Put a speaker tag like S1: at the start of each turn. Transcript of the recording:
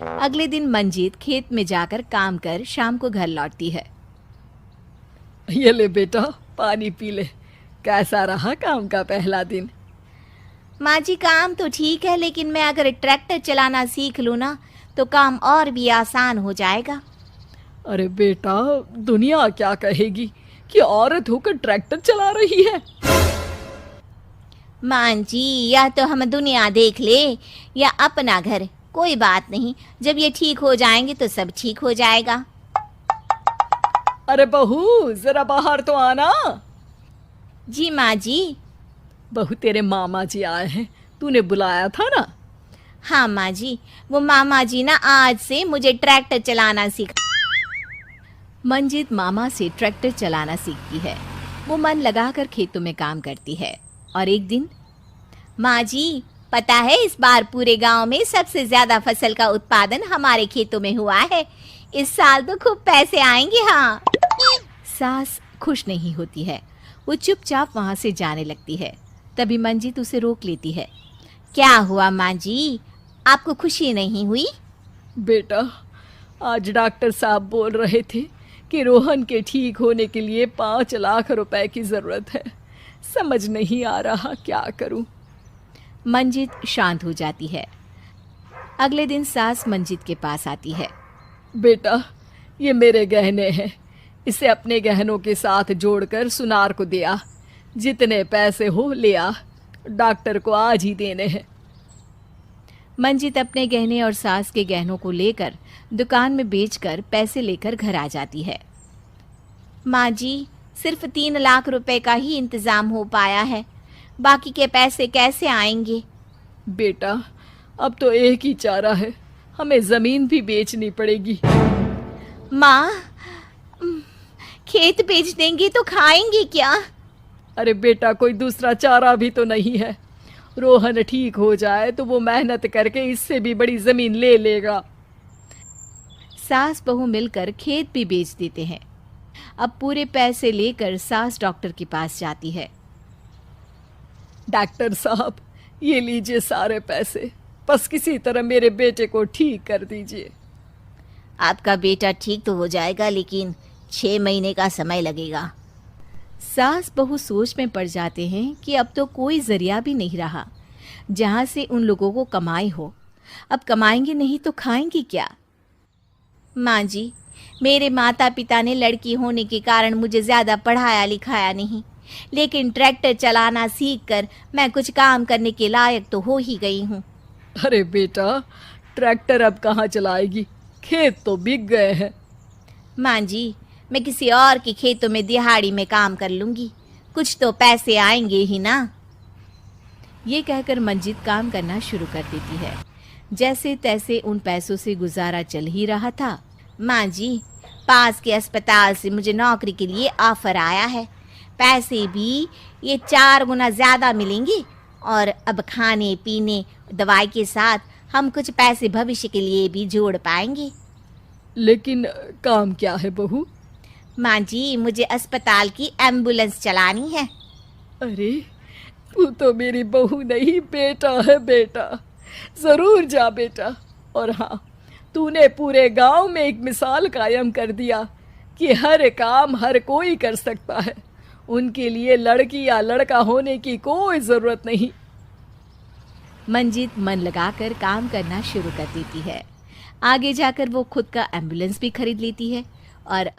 S1: अगले दिन मंजीत खेत में जाकर काम कर शाम को घर लौटती है।
S2: ये ले बेटा, पानी पी ले। कैसा रहा काम का पहला दिन?
S1: माँ जी काम तो ठीक है, लेकिन मैं अगर ट्रैक्टर चलाना सीख लूँ ना तो काम और भी आसान हो जाएगा।
S2: अरे बेटा, दुनिया क्या कहेगी कि औरत होकर ट्रैक्टर चला रही है।
S1: माँ जी या तो हम दुनिया देख ले या अपना घर, कोई बात नहीं, जब ये ठीक हो जाएंगे तो सब ठीक हो जाएगा।
S2: अरे बहू, जरा बाहर तो आना।
S1: जी माँ जी।
S2: बहू, तेरे मामा जी आए हैं, तूने बुलाया था ना?
S1: हाँ माँ जी, वो मामा जी ना आज से मुझे ट्रैक्टर चलाना सीखा। मंजीत मामा से ट्रैक्टर चलाना सीखती है। वो मन लगाकर खेतों में काम करती है। और एक दिन, माँ जी पता है इस बार पूरे गांव में सबसे ज्यादा फसल का उत्पादन हमारे खेतों में हुआ है। इस साल तो खूब पैसे आएंगे। हाँ। सास खुश नहीं होती है। वो चुपचाप वहां से जाने लगती है। तभी मंजीत उसे रोक लेती है। क्या हुआ माँ जी, आपको खुशी नहीं हुई?
S2: बेटा, आज डॉक्टर साहब बोल रहे थे कि रोहन के ठीक होने के लिए 5 लाख रुपए की जरूरत है। समझ नहीं आ रहा क्या करूं।
S1: मंजीत शांत हो जाती है। अगले दिन सास मंजीत के पास आती है।
S2: बेटा, ये मेरे गहने हैं, इसे अपने गहनों के साथ जोड़कर सुनार को दे आ। जितने पैसे हो ले आ, डॉक्टर को आज ही देने हैं।
S1: मंजीत अपने गहने और सास के गहनों को लेकर दुकान में बेचकर पैसे लेकर घर आ जाती है। माँ जी सिर्फ 3 लाख रुपए का ही इंतजाम हो पाया है, बाकी के पैसे कैसे आएंगे?
S2: बेटा, अब तो एक ही चारा है, हमें जमीन भी बेचनी पड़ेगी।
S1: माँ, खेत बेच देंगे तो खाएंगे क्या?
S2: अरे बेटा, कोई दूसरा चारा भी तो नहीं है। रोहन ठीक हो जाए तो वो मेहनत करके इससे भी बड़ी जमीन ले लेगा।
S1: सास बहू मिलकर खेत भी बेच देते हैं। अब पूरे पैसे लेकर सास डॉक्टर के पास जाती है।
S2: डॉक्टर साहब, ये लीजिए सारे पैसे, बस किसी तरह मेरे बेटे को ठीक कर दीजिए।
S1: आपका बेटा ठीक तो हो जाएगा, लेकिन 6 महीने का समय लगेगा। सास बहू सोच में पड़ जाते हैं कि अब तो कोई जरिया भी नहीं रहा जहां से उन लोगों को कमाई हो। अब कमाएंगे नहीं तो खाएंगे क्या? माँ जी, मेरे माता पिता ने लड़की होने के कारण मुझे ज़्यादा पढ़ाया लिखाया नहीं, लेकिन ट्रैक्टर चलाना सीखकर मैं कुछ काम करने के लायक तो हो ही गई हूँ।
S2: अरे बेटा, ट्रैक्टर अब कहाँ चलाएगी, खेत तो बिक गए हैं।
S1: माँ जी, मैं किसी और के खेतों में दिहाड़ी में काम कर लूँगी, कुछ तो पैसे आएंगे ही ना। ये कहकर मंजीत काम करना शुरू कर देती है। जैसे तैसे उन पैसों से गुजारा चल ही रहा था। माँ जी, पास के अस्पताल से मुझे नौकरी के लिए ऑफर आया है। पैसे भी ये 4 गुना ज़्यादा मिलेंगे और अब खाने पीने दवाई के साथ हम कुछ पैसे भविष्य के लिए भी जोड़ पाएंगे।
S2: लेकिन काम क्या है बहू?
S1: माँ जी, मुझे अस्पताल की एम्बुलेंस चलानी है।
S2: अरे, तू तो मेरी बहू नहीं, बेटा है बेटा। जरूर जा बेटा। और हाँ, तूने पूरे गांव में एक मिसाल कायम कर दिया कि हर काम हर कोई कर सकता है। उनके लिए लड़की या लड़का होने की कोई जरूरत नहीं।
S1: मंजीत मन लगाकर काम करना शुरू कर देती है। आगे जाकर वो खुद का एम्बुलेंस भी खरीद लेती है और